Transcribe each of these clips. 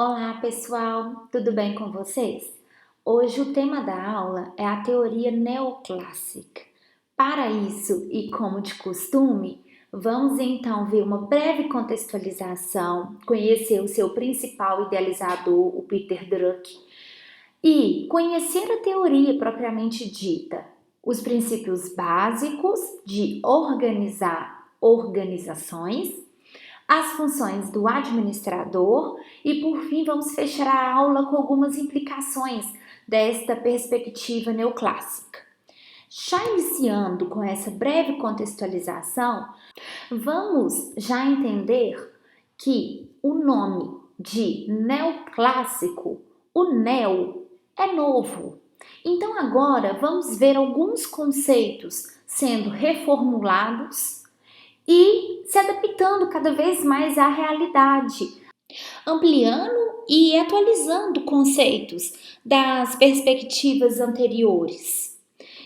Olá, pessoal, tudo bem com vocês? Hoje o tema da aula é a teoria neoclássica. Para isso, e como de costume, vamos então ver uma breve contextualização, conhecer o seu principal idealizador, o Peter Drucker, e conhecer a teoria propriamente dita, os princípios básicos de organizar organizações, as funções do administrador e, por fim, vamos fechar a aula com algumas implicações desta perspectiva neoclássica. Já iniciando com essa breve contextualização, vamos já entender que o nome de neoclássico, o neo, é novo. Então agora vamos ver alguns conceitos sendo reformulados e se adaptando cada vez mais à realidade, ampliando e atualizando conceitos das perspectivas anteriores.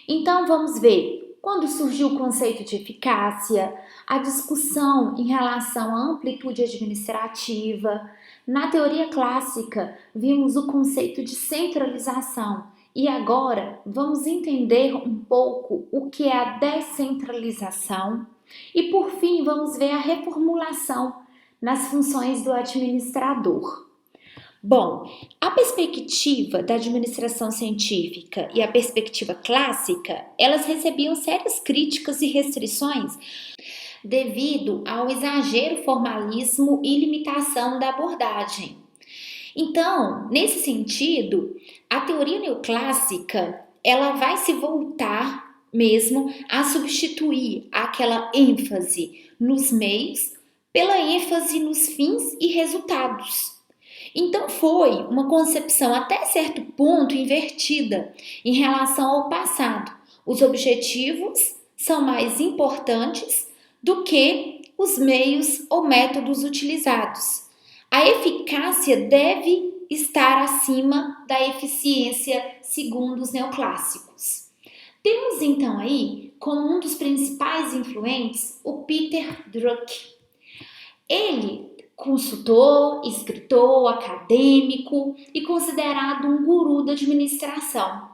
Então vamos ver quando surgiu o conceito de eficácia, a discussão em relação à amplitude administrativa. Na teoria clássica, vimos o conceito de centralização e agora vamos entender um pouco o que é a descentralização. E por fim, vamos ver a reformulação nas funções do administrador. Bom, a perspectiva da administração científica e a perspectiva clássica, elas recebiam sérias críticas e restrições devido ao exagero, formalismo e limitação da abordagem. Então, nesse sentido, a teoria neoclássica, ela vai se voltar mesmo a substituir aquela ênfase nos meios pela ênfase nos fins e resultados. Então foi uma concepção até certo ponto invertida em relação ao passado. Os objetivos são mais importantes do que os meios ou métodos utilizados. A eficácia deve estar acima da eficiência, segundo os neoclássicos. Temos então aí, como um dos principais influentes, o Peter Drucker. Ele, consultor, escritor, acadêmico e considerado um guru da administração.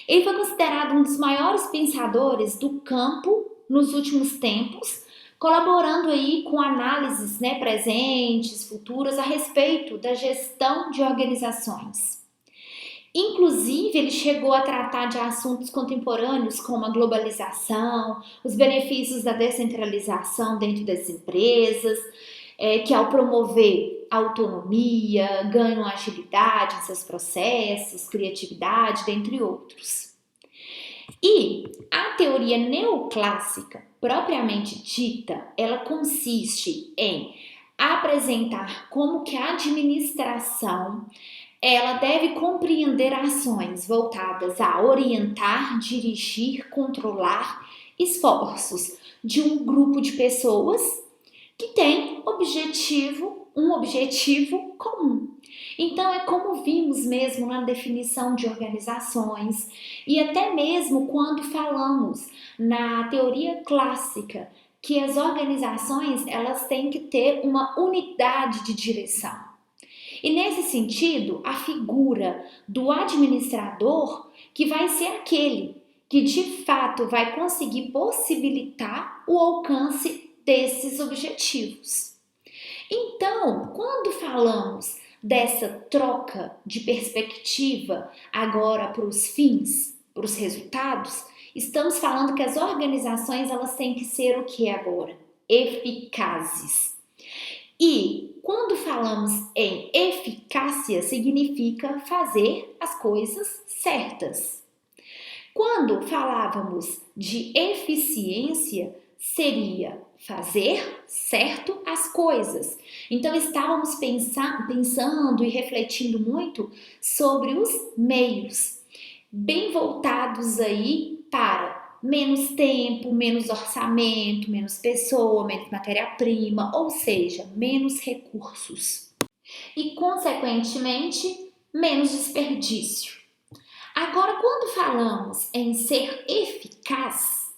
Ele foi considerado um dos maiores pensadores do campo nos últimos tempos, colaborando aí com análises presentes, futuras, a respeito da gestão de organizações. Inclusive, ele chegou a tratar de assuntos contemporâneos como a globalização, os benefícios da descentralização dentro das empresas, que ao promover autonomia, ganham agilidade em seus processos, criatividade, dentre outros. E a teoria neoclássica, propriamente dita, ela consiste em apresentar como que a administração ela deve compreender ações voltadas a orientar, dirigir, controlar esforços de um grupo de pessoas que tem um objetivo comum. Então é como vimos mesmo na definição de organizações e até mesmo quando falamos na teoria clássica que as organizações elas têm que ter uma unidade de direção. E nesse sentido, a figura do administrador, que vai ser aquele que de fato vai conseguir possibilitar o alcance desses objetivos. Então, quando falamos dessa troca de perspectiva agora para os fins, para os resultados, estamos falando que as organizações elas têm que ser o que agora? Eficazes. E quando falamos em eficácia, significa fazer as coisas certas. Quando falávamos de eficiência, seria fazer certo as coisas. Então estávamos pensando e refletindo muito sobre os meios, bem voltados aí para menos tempo, menos orçamento, menos pessoa, menos matéria-prima, ou seja, menos recursos. E, consequentemente, menos desperdício. Agora, quando falamos em ser eficaz,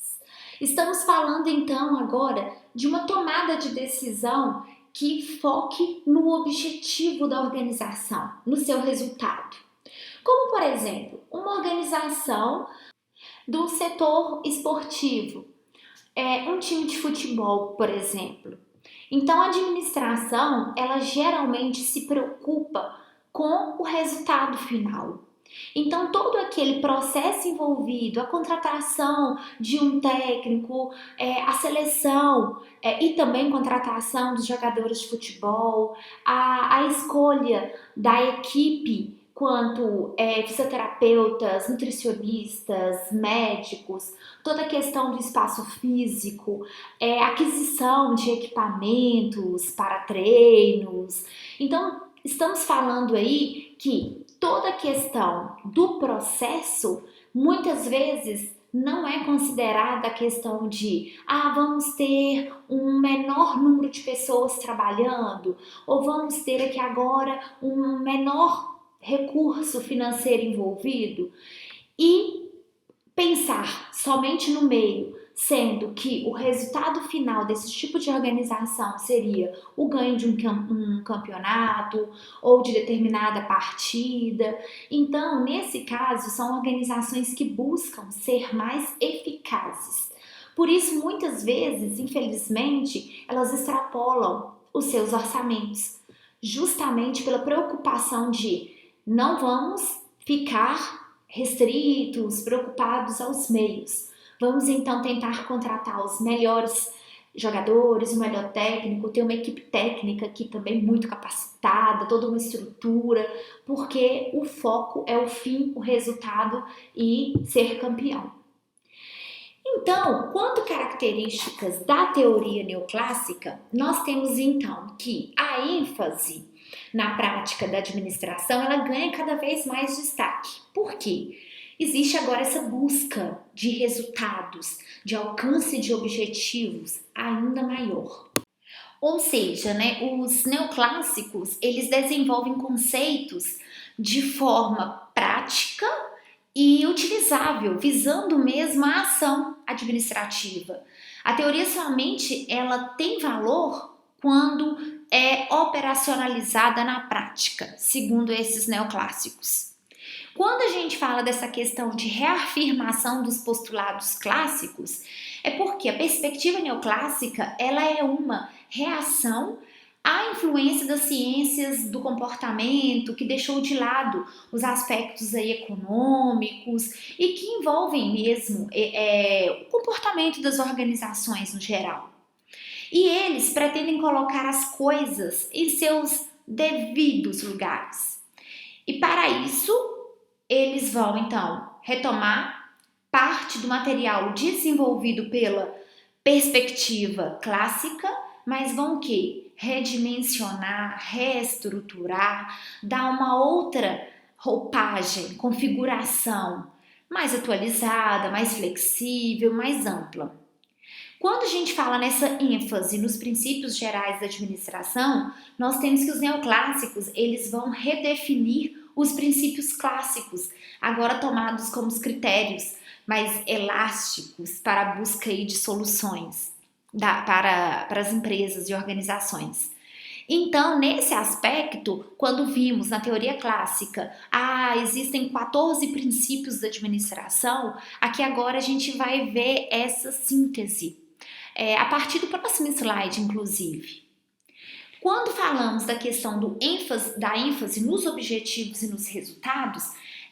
estamos falando então agora de uma tomada de decisão que foque no objetivo da organização, no seu resultado. Como, por exemplo, uma organização do setor esportivo, um time de futebol, por exemplo. Então, a administração, ela geralmente se preocupa com o resultado final. Então, todo aquele processo envolvido, a contratação de um técnico, a seleção e também contratação dos jogadores de futebol, a escolha da equipe quanto fisioterapeutas, nutricionistas, médicos, toda a questão do espaço físico, aquisição de equipamentos para treinos. Então, estamos falando aí que toda a questão do processo, muitas vezes, não é considerada a questão de vamos ter um menor número de pessoas trabalhando, ou vamos ter aqui agora um menor recurso financeiro envolvido, e pensar somente no meio, sendo que o resultado final desse tipo de organização seria o ganho de um campeonato ou de determinada partida. Então, nesse caso, são organizações que buscam ser mais eficazes. Por isso, muitas vezes, infelizmente, elas extrapolam os seus orçamentos, justamente pela preocupação de não vamos ficar restritos, preocupados aos meios. Vamos então tentar contratar os melhores jogadores, o melhor técnico, ter uma equipe técnica aqui também muito capacitada, toda uma estrutura, porque o foco é o fim, o resultado e ser campeão. Então, quanto características da teoria neoclássica, nós temos então que a ênfase na prática da administração, ela ganha cada vez mais destaque. Por quê? Existe agora essa busca de resultados, de alcance de objetivos ainda maior. Ou seja, os neoclássicos, eles desenvolvem conceitos de forma prática e utilizável, visando mesmo a ação administrativa. A teoria somente ela tem valor quando é operacionalizada na prática, segundo esses neoclássicos. Quando a gente fala dessa questão de reafirmação dos postulados clássicos, é porque a perspectiva neoclássica ela é uma reação à influência das ciências do comportamento, que deixou de lado os aspectos aí econômicos e que envolvem mesmo o comportamento das organizações no geral. E eles pretendem colocar as coisas em seus devidos lugares. E para isso, eles vão então retomar parte do material desenvolvido pela perspectiva clássica, mas vão o quê? Redimensionar, reestruturar, dar uma outra roupagem, configuração mais atualizada, mais flexível, mais ampla. Quando a gente fala nessa ênfase nos princípios gerais da administração, nós temos que os neoclássicos, eles vão redefinir os princípios clássicos, agora tomados como os critérios mais elásticos para a busca aí de soluções para as empresas e organizações. Então, nesse aspecto, quando vimos na teoria clássica, existem 14 princípios da administração, aqui agora a gente vai ver essa síntese, a partir do próximo slide, inclusive. Quando falamos da questão da ênfase nos objetivos e nos resultados,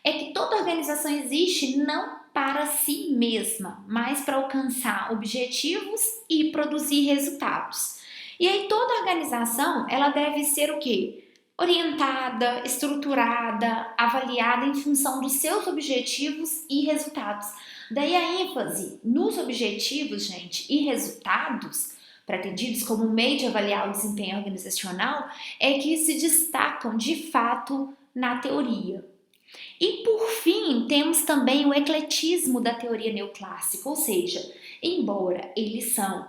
é que toda organização existe não para si mesma, mas para alcançar objetivos e produzir resultados. E aí toda organização, ela deve ser o quê? Orientada, estruturada, avaliada em função dos seus objetivos e resultados. Daí a ênfase nos objetivos, gente, e resultados pretendidos como meio de avaliar o desempenho organizacional é que se destacam de fato na teoria. E por fim, temos também o ecletismo da teoria neoclássica, ou seja, embora eles são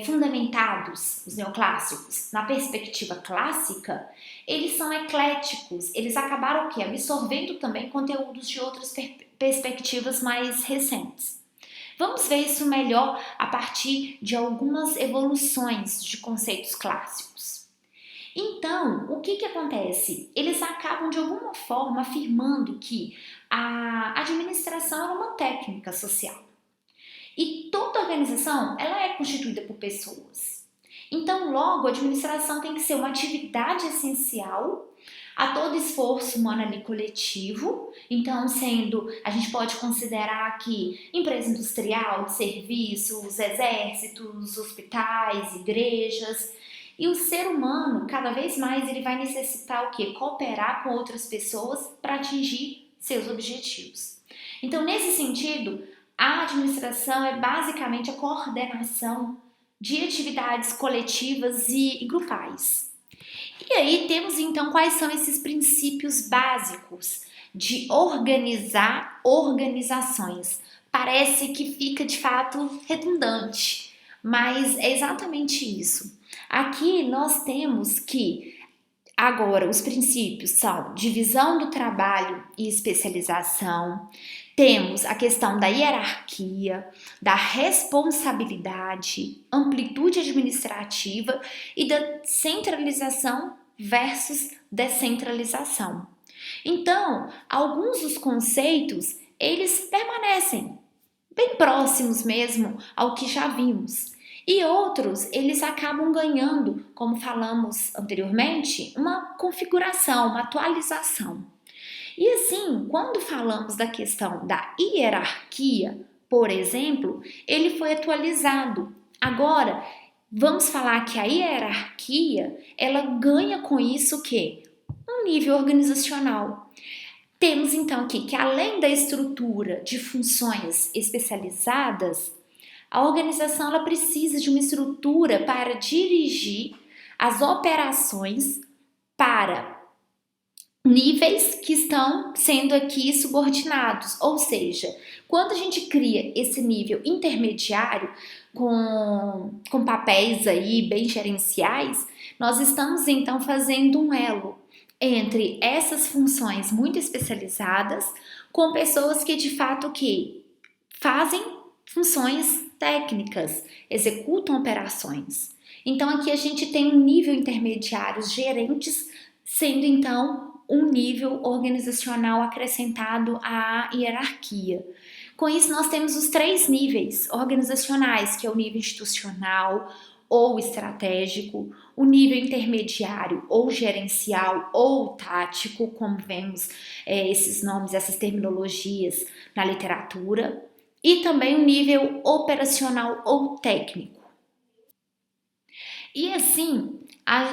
fundamentados, os neoclássicos, na perspectiva clássica, eles são ecléticos, eles acabaram absorvendo também conteúdos de outras perspectivas mais recentes. Vamos ver isso melhor a partir de algumas evoluções de conceitos clássicos. Então, o que acontece? Eles acabam de alguma forma afirmando que a administração é uma técnica social. E toda organização, ela é constituída por pessoas. Então, logo, a administração tem que ser uma atividade essencial a todo esforço humano ali coletivo. Então, a gente pode considerar aqui empresa industrial, de serviços, exércitos, hospitais, igrejas. E o ser humano, cada vez mais, ele vai necessitar o quê? Cooperar com outras pessoas para atingir seus objetivos. Então, nesse sentido, a administração é basicamente a coordenação de atividades coletivas e grupais. E aí temos então quais são esses princípios básicos de organizar organizações. Parece que fica de fato redundante, mas é exatamente isso. Aqui nós temos que agora os princípios são divisão do trabalho e especialização. Temos a questão da hierarquia, da responsabilidade, amplitude administrativa e da centralização versus descentralização. Então, alguns dos conceitos, eles permanecem bem próximos mesmo ao que já vimos. E outros, eles acabam ganhando, como falamos anteriormente, uma configuração, uma atualização. E assim, quando falamos da questão da hierarquia, por exemplo, ele foi atualizado. Agora, vamos falar que a hierarquia, ela ganha com isso o quê? Um nível organizacional. Temos então aqui que além da estrutura de funções especializadas, a organização ela precisa de uma estrutura para dirigir as operações para níveis que estão sendo aqui subordinados, ou seja, quando a gente cria esse nível intermediário com papéis aí bem gerenciais, nós estamos então fazendo um elo entre essas funções muito especializadas com pessoas que de fato que fazem funções técnicas, executam operações. Então aqui a gente tem um nível intermediário, os gerentes sendo então um nível organizacional acrescentado à hierarquia. Com isso, nós temos os 3 níveis organizacionais, que é o nível institucional ou estratégico, o nível intermediário ou gerencial ou tático, como vemos esses nomes, essas terminologias na literatura, e também o nível operacional ou técnico. E assim,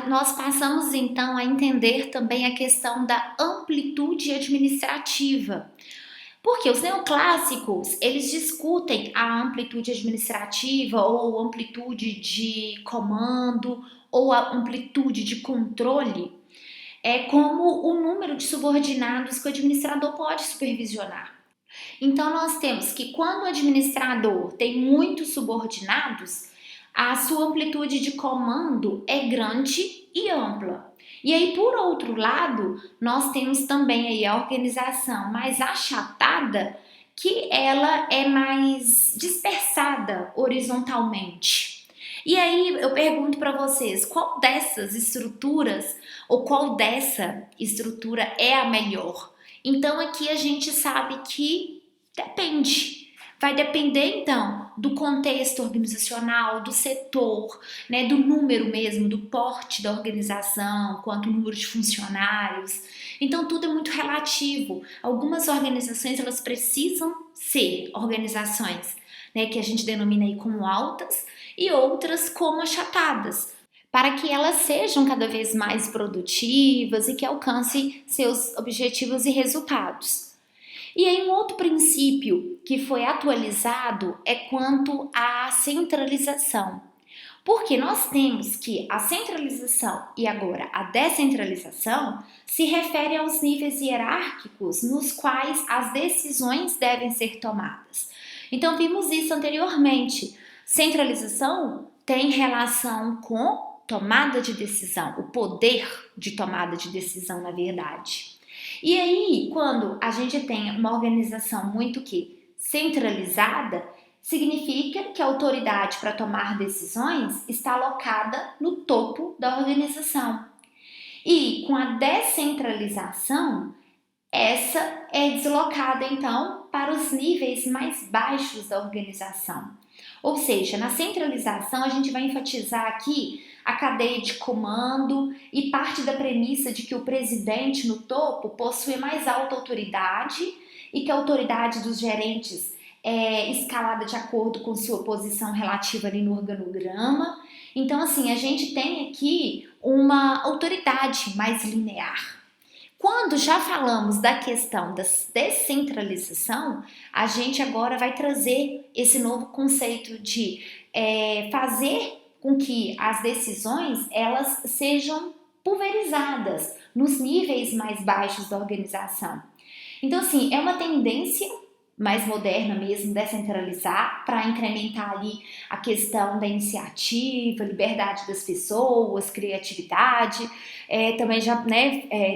nós passamos então a entender também a questão da amplitude administrativa. Porque os neoclássicos, eles discutem a amplitude administrativa ou amplitude de comando ou a amplitude de controle como o número de subordinados que o administrador pode supervisionar. Então nós temos que quando o administrador tem muitos subordinados, a sua amplitude de comando é grande e ampla. E aí, por outro lado, nós temos também aí a organização mais achatada, que ela é mais dispersada horizontalmente. E aí eu pergunto para vocês, qual dessas estruturas ou qual dessa estrutura é a melhor? Então aqui a gente sabe que depende. Vai depender, então, do contexto organizacional, do setor, né, do número mesmo, do porte da organização, quanto o número de funcionários. Então, tudo é muito relativo. Algumas organizações, elas precisam ser organizações, né, que a gente denomina aí como altas, e outras como achatadas, para que elas sejam cada vez mais produtivas e que alcancem seus objetivos e resultados. E aí um outro princípio que foi atualizado é quanto à centralização. Porque nós temos que a centralização e agora a descentralização se refere aos níveis hierárquicos nos quais as decisões devem ser tomadas. Então vimos isso anteriormente. Centralização tem relação com tomada de decisão, o poder de tomada de decisão, na verdade. E aí, quando a gente tem uma organização muito que centralizada, Significa que a autoridade para tomar decisões está alocada no topo da organização. E com a descentralização, essa é deslocada então para os níveis mais baixos da organização. Ou seja, na centralização a gente vai enfatizar aqui a cadeia de comando e parte da premissa de que o presidente no topo possui mais alta autoridade e que a autoridade dos gerentes é escalada de acordo com sua posição relativa ali no organograma. Então, assim, a gente tem aqui uma autoridade mais linear. Quando já falamos da questão da descentralização, a gente agora vai trazer esse novo conceito de fazer com que as decisões elas sejam pulverizadas nos níveis mais baixos da organização. Então, assim, é uma tendência mais moderna mesmo, descentralizar, para incrementar ali a questão da iniciativa, liberdade das pessoas, criatividade. Também já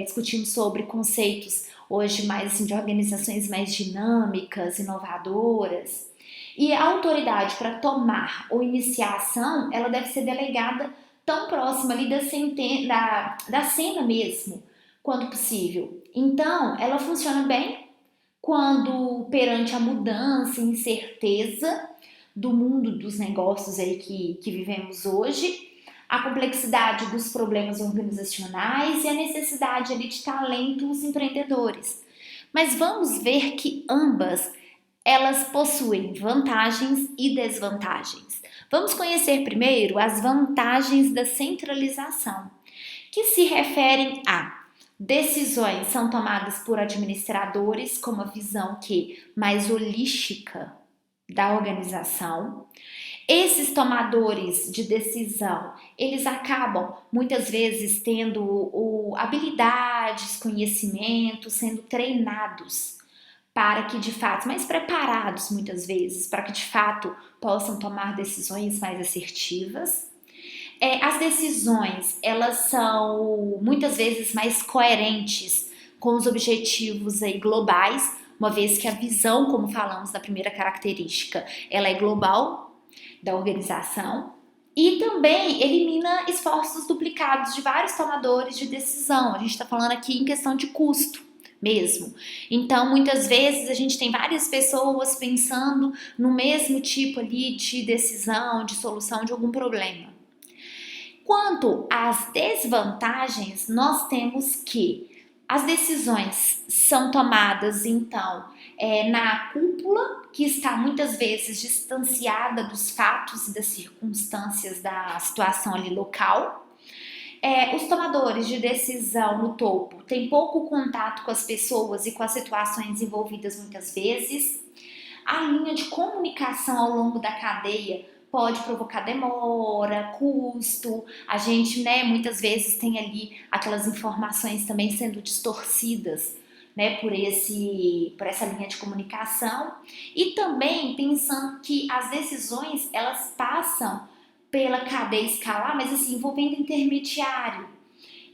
discutimos sobre conceitos hoje mais assim, de organizações mais dinâmicas, inovadoras. E a autoridade para tomar ou iniciar a ação, ela deve ser delegada tão próxima ali da cena mesmo, quanto possível. Então, ela funciona bem quando perante a mudança e incerteza do mundo dos negócios aí que vivemos hoje, a complexidade dos problemas organizacionais e a necessidade ali de talentos empreendedores. Mas vamos ver que ambas elas possuem vantagens e desvantagens. Vamos conhecer primeiro as vantagens da centralização, que se referem a decisões são tomadas por administradores com uma visão mais holística da organização. Esses tomadores de decisão, eles acabam muitas vezes tendo habilidades, conhecimentos, sendo treinados para que de fato, mais preparados muitas vezes, para que de fato possam tomar decisões mais assertivas. As decisões, elas são muitas vezes mais coerentes com os objetivos aí globais, uma vez que a visão, como falamos na primeira característica, ela é global da organização e também elimina esforços duplicados de vários tomadores de decisão. A gente está falando aqui em questão de custo mesmo. Então, muitas vezes a gente tem várias pessoas pensando no mesmo tipo ali de decisão, de solução de algum problema. Quanto às desvantagens, nós temos que as decisões são tomadas, então, na cúpula, que está muitas vezes distanciada dos fatos e das circunstâncias da situação ali local. Os tomadores de decisão no topo têm pouco contato com as pessoas e com as situações envolvidas muitas vezes. A linha de comunicação ao longo da cadeia pode provocar demora, custo. A gente, muitas vezes tem ali aquelas informações também sendo distorcidas, por essa linha de comunicação. E também pensando que as decisões, elas passam pela cadeia escalar, mas assim, envolvendo intermediário.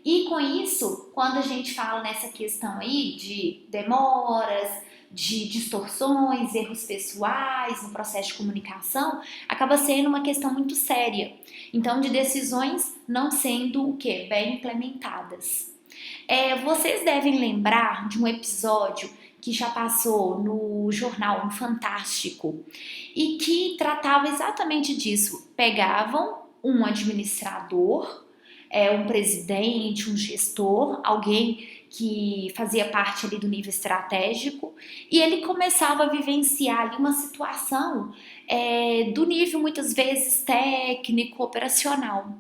E com isso, quando a gente fala nessa questão aí de demoras, de distorções, erros pessoais no processo de comunicação, acaba sendo uma questão muito séria. Então, de decisões não sendo bem implementadas. Vocês devem lembrar de um episódio que já passou no jornal Fantástico e que tratava exatamente disso. Pegavam um administrador, um presidente, um gestor, alguém que fazia parte ali do nível estratégico, e ele começava a vivenciar ali uma situação do nível muitas vezes técnico, operacional.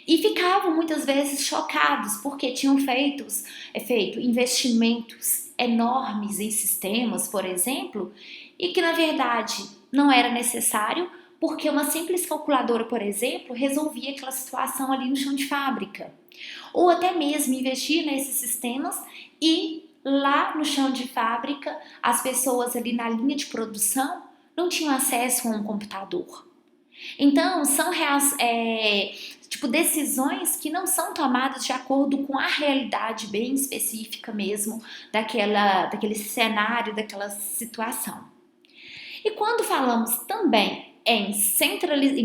E ficavam muitas vezes chocados porque tinham feito investimentos enormes em sistemas, por exemplo, e que na verdade não era necessário, porque uma simples calculadora, por exemplo, resolvia aquela situação ali no chão de fábrica. Ou até mesmo investir nesses sistemas e lá no chão de fábrica, as pessoas ali na linha de produção não tinham acesso a um computador. Então, são decisões que não são tomadas de acordo com a realidade bem específica mesmo daquele cenário, daquela situação. E quando falamos também em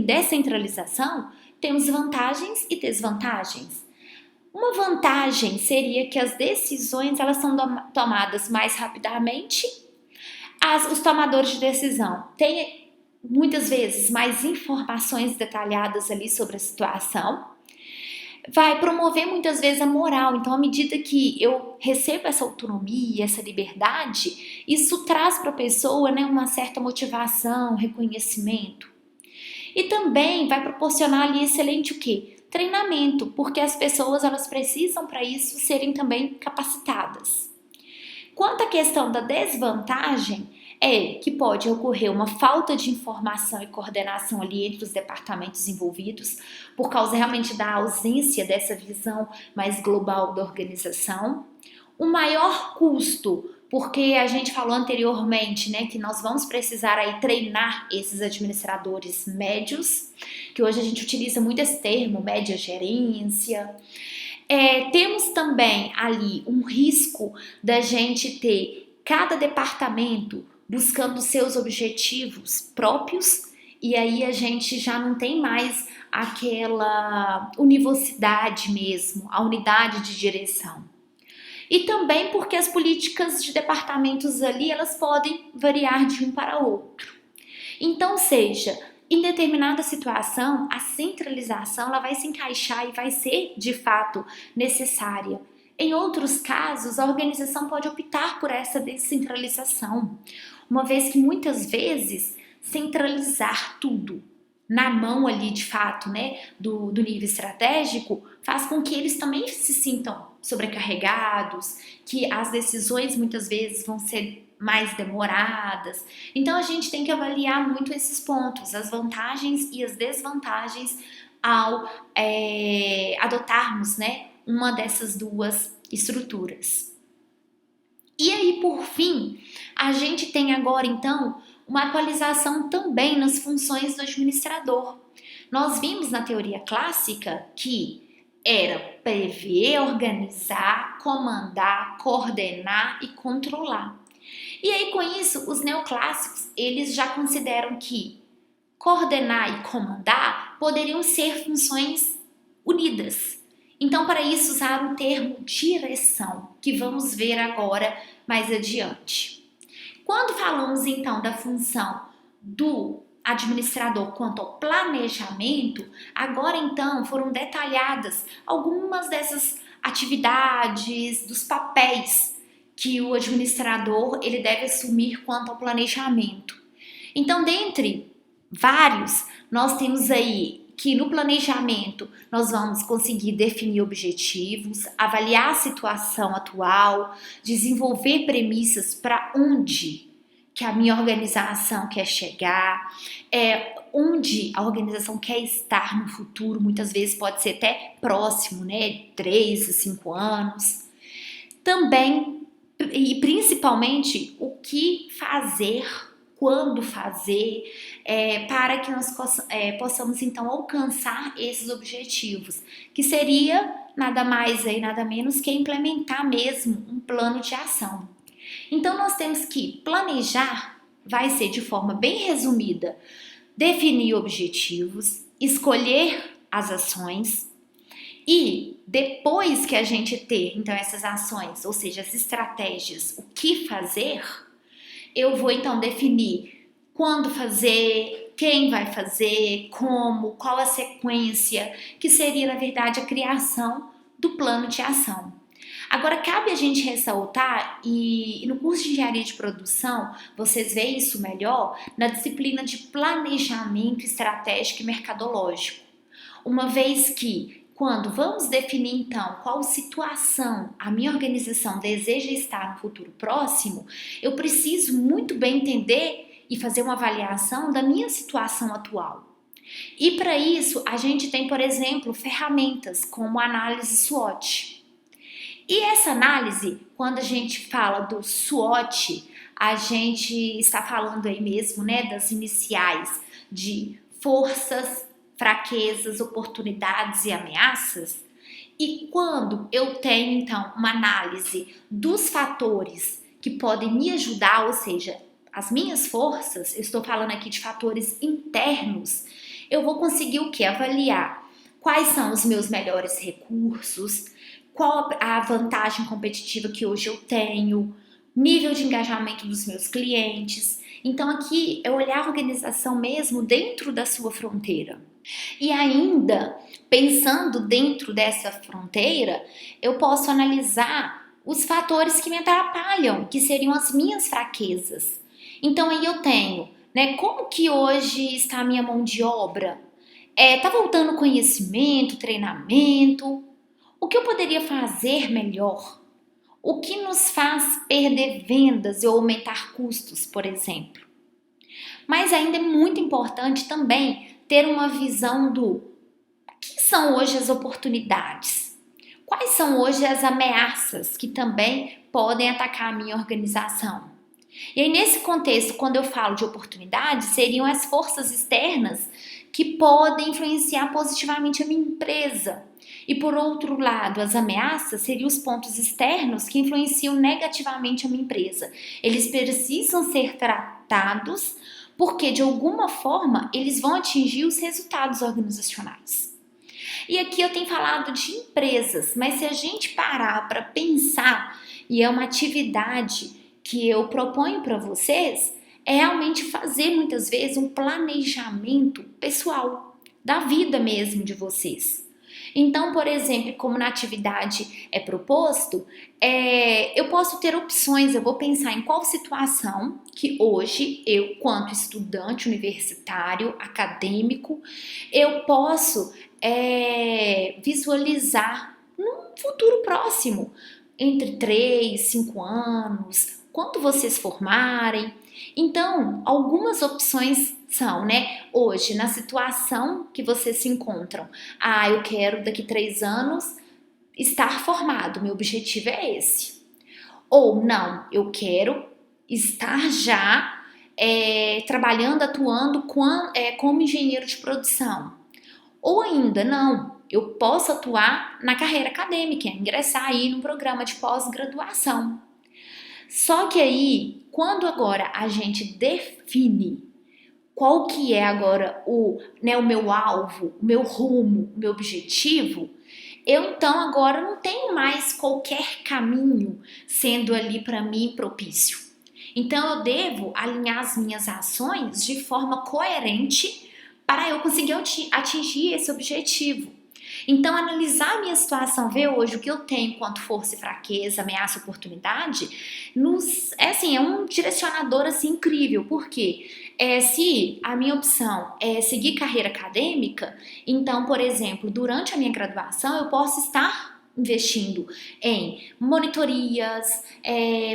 descentralização, temos vantagens e desvantagens. Uma vantagem seria que as decisões elas são tomadas mais rapidamente, os tomadores de decisão têm muitas vezes mais informações detalhadas ali sobre a situação, vai promover muitas vezes a moral. Então, à medida que eu recebo essa autonomia, essa liberdade, isso traz para a pessoa, né, uma certa motivação, reconhecimento. E também vai proporcionar ali excelente o quê? Treinamento, porque as pessoas elas precisam para isso serem também capacitadas. Quanto à questão da desvantagem, é que pode ocorrer uma falta de informação e coordenação ali entre os departamentos envolvidos, por causa realmente da ausência dessa visão mais global da organização. O maior custo, porque a gente falou anteriormente, né, que nós vamos precisar aí treinar esses administradores médios, que hoje a gente utiliza muito esse termo, média gerência. Temos também ali um risco da gente ter cada departamento buscando seus objetivos próprios, e aí a gente já não tem mais aquela univocidade mesmo, a unidade de direção. E também porque as políticas de departamentos ali, elas podem variar de um para outro. Então, seja, em determinada situação, a centralização ela vai se encaixar e vai ser, de fato, necessária. Em outros casos, a organização pode optar por essa descentralização, uma vez que muitas vezes centralizar tudo na mão ali, de fato, né, do nível estratégico, faz com que eles também se sintam sobrecarregados, que as decisões muitas vezes vão ser mais demoradas. Então a gente tem que avaliar muito esses pontos, as vantagens e as desvantagens ao adotarmos, né, uma dessas duas estruturas. E aí, por fim, a gente tem agora então uma atualização também nas funções do administrador. Nós vimos na teoria clássica que era prever, organizar, comandar, coordenar e controlar. E aí, com isso, os neoclássicos, eles já consideram que coordenar e comandar poderiam ser funções unidas. Então, para isso, usaram o termo direção, que vamos ver agora mais adiante. Quando falamos, então, da função do administrador quanto ao planejamento, agora, então, foram detalhadas algumas dessas atividades, dos papéis que o administrador ele deve assumir quanto ao planejamento. Então, dentre vários, nós temos aí que no planejamento nós vamos conseguir definir objetivos, avaliar a situação atual, desenvolver premissas para onde que a minha organização quer chegar, onde a organização quer estar no futuro, muitas vezes pode ser até próximo, né, 3 a 5 anos. Também e principalmente o que fazer, quando fazer, para que nós possamos então alcançar esses objetivos, que seria nada mais e nada menos que implementar mesmo um plano de ação. Então nós temos que planejar, vai ser de forma bem resumida, definir objetivos, escolher as ações e depois que a gente ter então essas ações, ou seja, as estratégias, o que fazer, eu vou então definir quando fazer, quem vai fazer, como, qual a sequência, que seria na verdade a criação do plano de ação. Agora, cabe a gente ressaltar, e no curso de engenharia de produção, vocês veem isso melhor na disciplina de planejamento estratégico e mercadológico. Uma vez que, quando vamos definir então qual situação a minha organização deseja estar no futuro próximo, eu preciso muito bem entender e fazer uma avaliação da minha situação atual. E para isso, a gente tem, por exemplo, ferramentas como a análise SWOT. E essa análise, quando a gente fala do SWOT, a gente está falando aí mesmo, né, das iniciais de forças, fraquezas, oportunidades e ameaças. E quando eu tenho, então, uma análise dos fatores que podem me ajudar, ou seja, as minhas forças, eu estou falando aqui de fatores internos, eu vou conseguir o quê? Avaliar quais são os meus melhores recursos, qual a vantagem competitiva que hoje eu tenho, nível de engajamento dos meus clientes. Então aqui é olhar a organização mesmo dentro da sua fronteira. E ainda, pensando dentro dessa fronteira, eu posso analisar os fatores que me atrapalham, que seriam as minhas fraquezas. Então aí eu tenho, né, como que hoje está a minha mão de obra? Tá voltando conhecimento, treinamento? O que eu poderia fazer melhor? O que nos faz perder vendas ou aumentar custos, por exemplo? Mas ainda é muito importante também ter uma visão do que são hoje as oportunidades? Quais são hoje as ameaças que também podem atacar a minha organização? E aí, nesse contexto, quando eu falo de oportunidades, seriam as forças externas que podem influenciar positivamente a minha empresa. E por outro lado, as ameaças seriam os pontos externos que influenciam negativamente a minha empresa. Eles precisam ser tratados porque, de alguma forma, eles vão atingir os resultados organizacionais. E aqui eu tenho falado de empresas, mas se a gente parar para pensar, e é uma atividade que eu proponho para vocês, é realmente fazer muitas vezes um planejamento pessoal da vida mesmo de vocês. Então, por exemplo, como na atividade é proposto, eu posso ter opções, eu vou pensar em qual situação que hoje eu, quanto estudante universitário, acadêmico, eu posso visualizar num futuro próximo, entre 3, 5 anos, quando vocês formarem. Então, algumas opções são, né? Hoje, na situação que vocês se encontram. Eu quero daqui 3 anos estar formado, meu objetivo é esse. Ou não, eu quero estar já trabalhando, atuando como engenheiro de produção. Ou ainda, não, eu posso atuar na carreira acadêmica, ingressar aí num programa de pós-graduação. Só que aí, quando agora a gente define qual que é agora o meu alvo, o meu rumo, o meu objetivo, eu então agora não tenho mais qualquer caminho sendo ali para mim propício. Então eu devo alinhar as minhas ações de forma coerente para eu conseguir atingir esse objetivo. Então, analisar a minha situação, ver hoje o que eu tenho enquanto força e fraqueza, ameaça, oportunidade, é um direcionador assim, incrível. Por quê? Se a minha opção é seguir carreira acadêmica, então, por exemplo, durante a minha graduação, eu posso estar investindo em monitorias,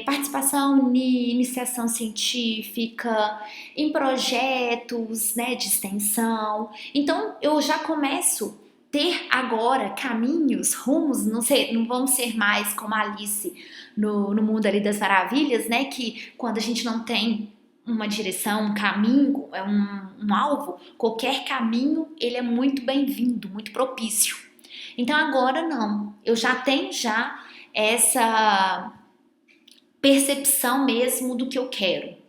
participação em iniciação científica, em projetos, né, de extensão. Então, eu já começo ter agora caminhos, rumos, não vão ser mais como a Alice no Mundo ali das Maravilhas, né? Que quando a gente não tem uma direção, um caminho, um alvo, qualquer caminho ele é muito bem-vindo, muito propício. Então agora não, eu já tenho essa percepção mesmo do que eu quero.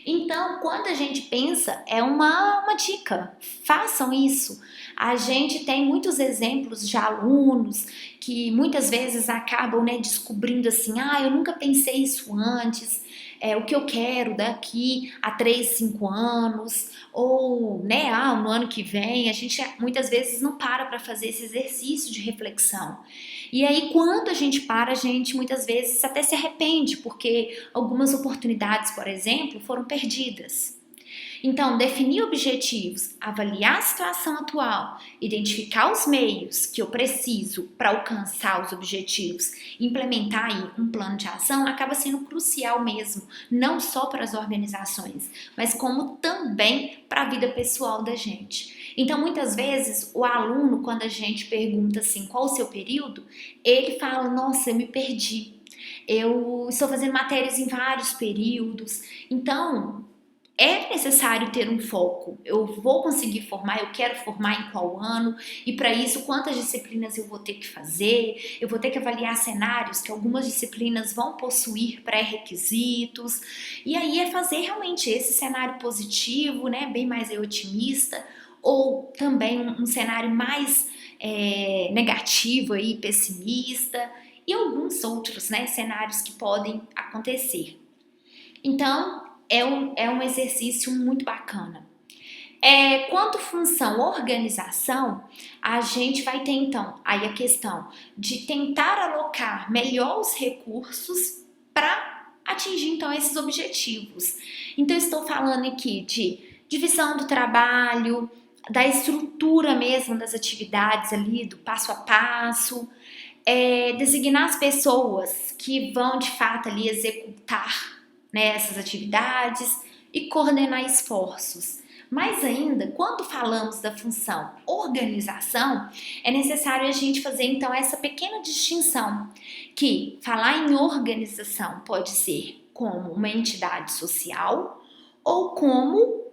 Então, quando a gente pensa, é uma dica, façam isso. A gente tem muitos exemplos de alunos que muitas vezes acabam, né, descobrindo assim, eu nunca pensei isso antes, o que eu quero daqui a 3, 5 anos, ou, né, no ano que vem. A gente muitas vezes não para fazer esse exercício de reflexão. E aí, quando a gente para, a gente muitas vezes até se arrepende, porque algumas oportunidades, por exemplo, foram perdidas. Então, definir objetivos, avaliar a situação atual, identificar os meios que eu preciso para alcançar os objetivos, implementar aí um plano de ação acaba sendo crucial mesmo, não só para as organizações, mas como também para a vida pessoal da gente. Então, muitas vezes, o aluno, quando a gente pergunta assim, qual o seu período, ele fala, nossa, eu me perdi. Eu estou fazendo matérias em vários períodos. Então, é necessário ter um foco. Eu vou conseguir formar, eu quero formar em qual ano, e para isso, quantas disciplinas eu vou ter que fazer, eu vou ter que avaliar cenários que algumas disciplinas vão possuir pré-requisitos, e aí é fazer realmente esse cenário positivo, né, bem mais otimista, ou também um cenário mais negativo aí, pessimista, e alguns outros, né, cenários que podem acontecer. Então, é um exercício muito bacana. Quanto função organização, a gente vai ter então aí a questão de tentar alocar melhor os recursos para atingir então esses objetivos. Então, estou falando aqui de divisão do trabalho, da estrutura mesmo das atividades ali, do passo a passo, designar as pessoas que vão de fato ali executar, né, essas atividades e coordenar esforços. Mais ainda, quando falamos da função organização, é necessário a gente fazer então essa pequena distinção, que falar em organização pode ser como uma entidade social ou como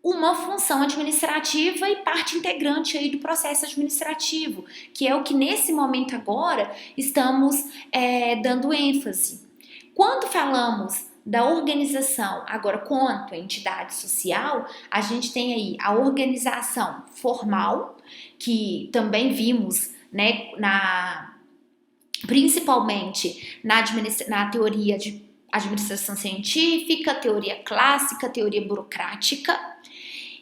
uma função administrativa e parte integrante aí do processo administrativo, que é o que nesse momento agora estamos dando ênfase. Quando falamos da organização, agora quanto à entidade social, a gente tem aí a organização formal, que também vimos, né, principalmente na teoria de administração científica, teoria clássica, teoria burocrática.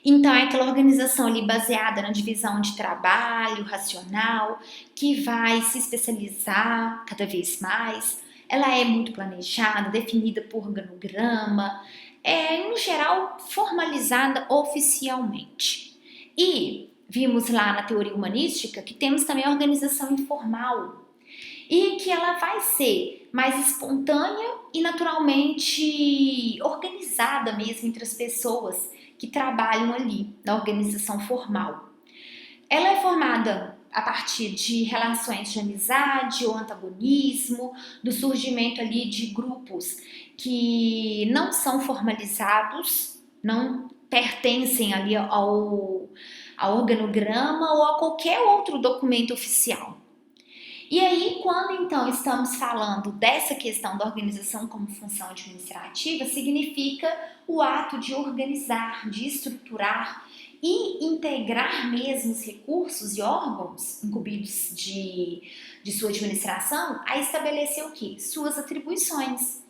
Então, é aquela organização ali baseada na divisão de trabalho racional, que vai se especializar cada vez mais. Ela é muito planejada, definida por organograma, no geral, formalizada oficialmente. E vimos lá na teoria humanística que temos também a organização informal, e que ela vai ser mais espontânea e naturalmente organizada mesmo entre as pessoas que trabalham ali na organização formal. Ela é formada a partir de relações de amizade ou antagonismo, do surgimento ali de grupos que não são formalizados, não pertencem ali ao organograma ou a qualquer outro documento oficial. E aí, quando então estamos falando dessa questão da organização como função administrativa, significa o ato de organizar, de estruturar e integrar mesmo os recursos e órgãos incumbidos de sua administração a estabelecer o quê? Suas atribuições.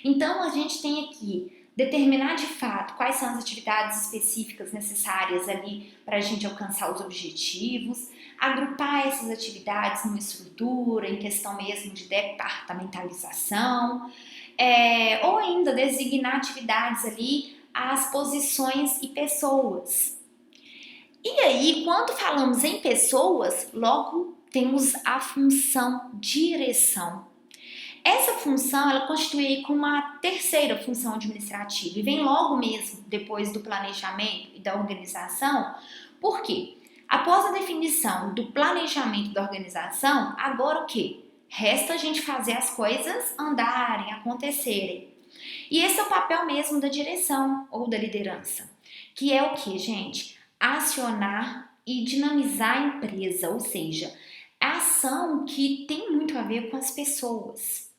Então, a gente tem aqui determinar de fato quais são as atividades específicas necessárias ali para a gente alcançar os objetivos, agrupar essas atividades numa estrutura, em questão mesmo de departamentalização, ou ainda designar atividades ali às posições e pessoas. E aí, quando falamos em pessoas, logo temos a função direção. Essa função, ela constitui como uma terceira função administrativa e vem logo mesmo depois do planejamento e da organização. Por quê? Após a definição do planejamento da organização, agora o quê? Resta a gente fazer as coisas andarem, acontecerem. E esse é o papel mesmo da direção ou da liderança, que é o quê, gente? Acionar e dinamizar a empresa, ou seja, a ação que tem muito a ver com as pessoas.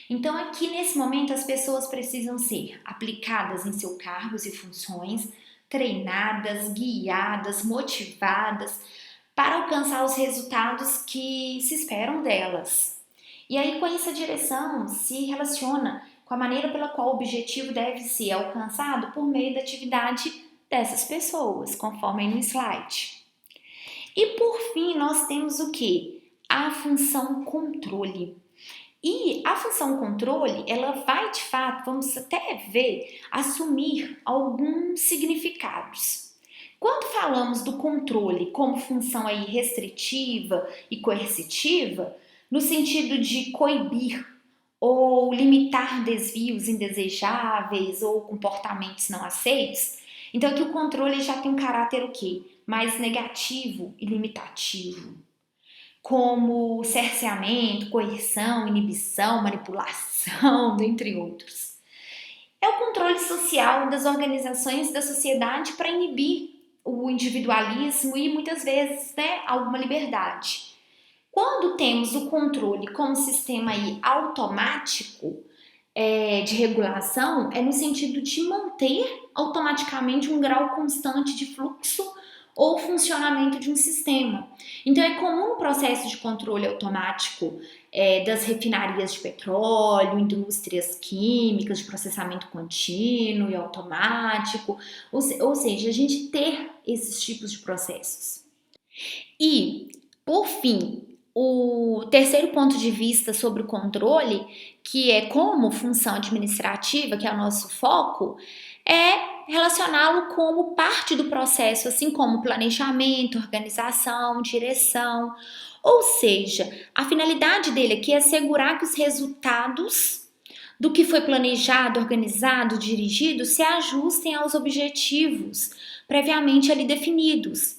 Então, aqui nesse momento, as pessoas precisam ser aplicadas em seus cargos e funções, treinadas, guiadas, motivadas para alcançar os resultados que se esperam delas. E aí, com essa direção, se relaciona com a maneira pela qual o objetivo deve ser alcançado por meio da atividade dessas pessoas, conforme aí no slide. E por fim, nós temos o que? A função controle. E a função controle, ela vai de fato, vamos até ver, assumir alguns significados. Quando falamos do controle como função aí restritiva e coercitiva, no sentido de coibir ou limitar desvios indesejáveis ou comportamentos não aceitos, então aqui o controle já tem um caráter o quê? Mais negativo e limitativo, como cerceamento, coerção, inibição, manipulação, entre outros. É o controle social das organizações da sociedade para inibir o individualismo e muitas vezes, né, alguma liberdade. Quando temos o controle como sistema aí automático de regulação, é no sentido de manter automaticamente um grau constante de fluxo ou funcionamento de um sistema. Então, é comum o processo de controle automático das refinarias de petróleo, indústrias químicas, de processamento contínuo e automático, ou seja, a gente ter esses tipos de processos. E, por fim, o terceiro ponto de vista sobre o controle, que é como função administrativa, que é o nosso foco, é relacioná-lo como parte do processo, assim como planejamento, organização, direção. Ou seja, a finalidade dele aqui é assegurar que os resultados do que foi planejado, organizado, dirigido se ajustem aos objetivos previamente ali definidos,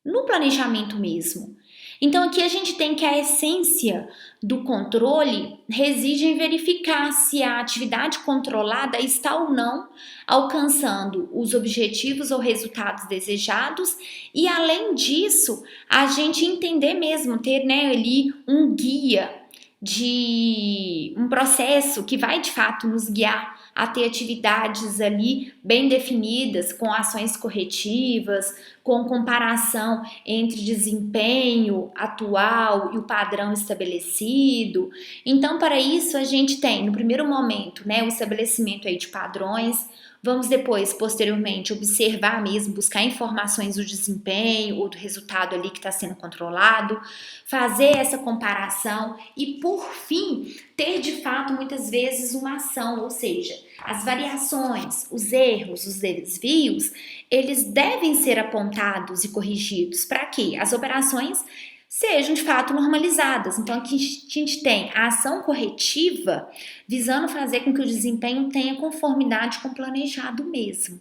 no planejamento mesmo. Então aqui a gente tem que a essência do controle reside em verificar se a atividade controlada está ou não alcançando os objetivos ou resultados desejados e além disso a gente entender mesmo, ter, né, ali um guia de um processo que vai de fato nos guiar a ter atividades ali bem definidas, com ações corretivas, com comparação entre desempenho atual e o padrão estabelecido. Então, para isso, a gente tem, no primeiro momento, né, o estabelecimento aí de padrões. Vamos depois, posteriormente, observar mesmo, buscar informações do desempenho ou do resultado ali que está sendo controlado, fazer essa comparação e, por fim, ter de fato muitas vezes uma ação, ou seja, as variações, os erros, os desvios, eles devem ser apontados e corrigidos para que as operações sejam de fato normalizadas. Então aqui a gente tem a ação corretiva visando fazer com que o desempenho tenha conformidade com o planejado mesmo.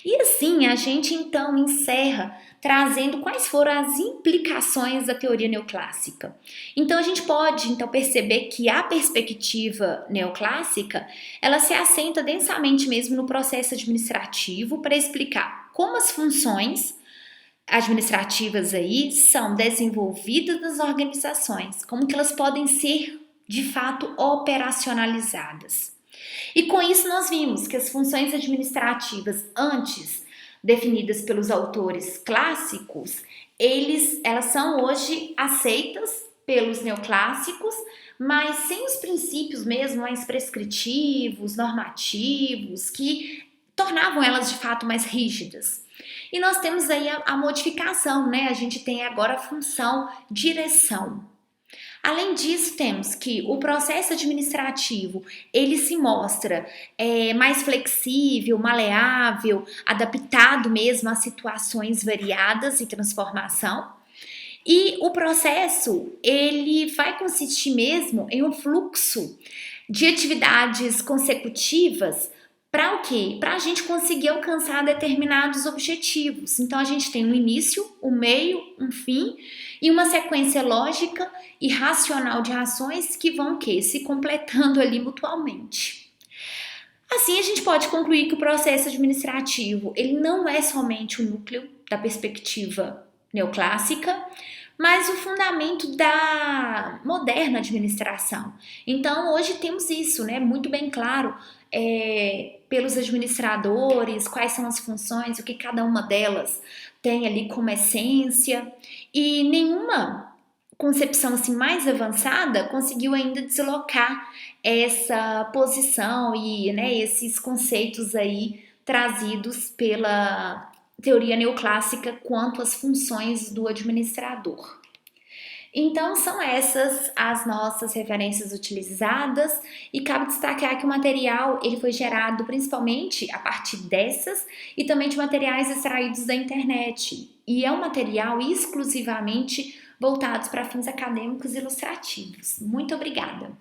E assim a gente então encerra trazendo quais foram as implicações da teoria neoclássica. Então a gente pode então perceber que a perspectiva neoclássica, ela se assenta densamente mesmo no processo administrativo para explicar como as funções administrativas aí são desenvolvidas nas organizações, como que elas podem ser de fato operacionalizadas. E com isso nós vimos que as funções administrativas antes definidas pelos autores clássicos, elas são hoje aceitas pelos neoclássicos, mas sem os princípios mesmo mais prescritivos, normativos, que tornavam elas de fato mais rígidas. E nós temos aí a modificação, né? A gente tem agora a função direção. Além disso, temos que o processo administrativo, ele se mostra mais flexível, maleável, adaptado mesmo a situações variadas e transformação. E o processo, ele vai consistir mesmo em um fluxo de atividades consecutivas. Para o quê? Para a gente conseguir alcançar determinados objetivos. Então, a gente tem um início, um meio, um fim e uma sequência lógica e racional de ações que vão se completando ali mutualmente. Assim, a gente pode concluir que o processo administrativo ele não é somente o núcleo da perspectiva neoclássica, mas o fundamento da moderna administração. Então, hoje temos isso, né, muito bem claro pelos administradores, quais são as funções, o que cada uma delas tem ali como essência, e nenhuma concepção assim mais avançada conseguiu ainda deslocar essa posição e, né, esses conceitos aí trazidos pela teoria neoclássica quanto às funções do administrador. Então são essas as nossas referências utilizadas e cabe destacar que o material ele foi gerado principalmente a partir dessas e também de materiais extraídos da internet e é um material exclusivamente voltados para fins acadêmicos e ilustrativos. Muito obrigada!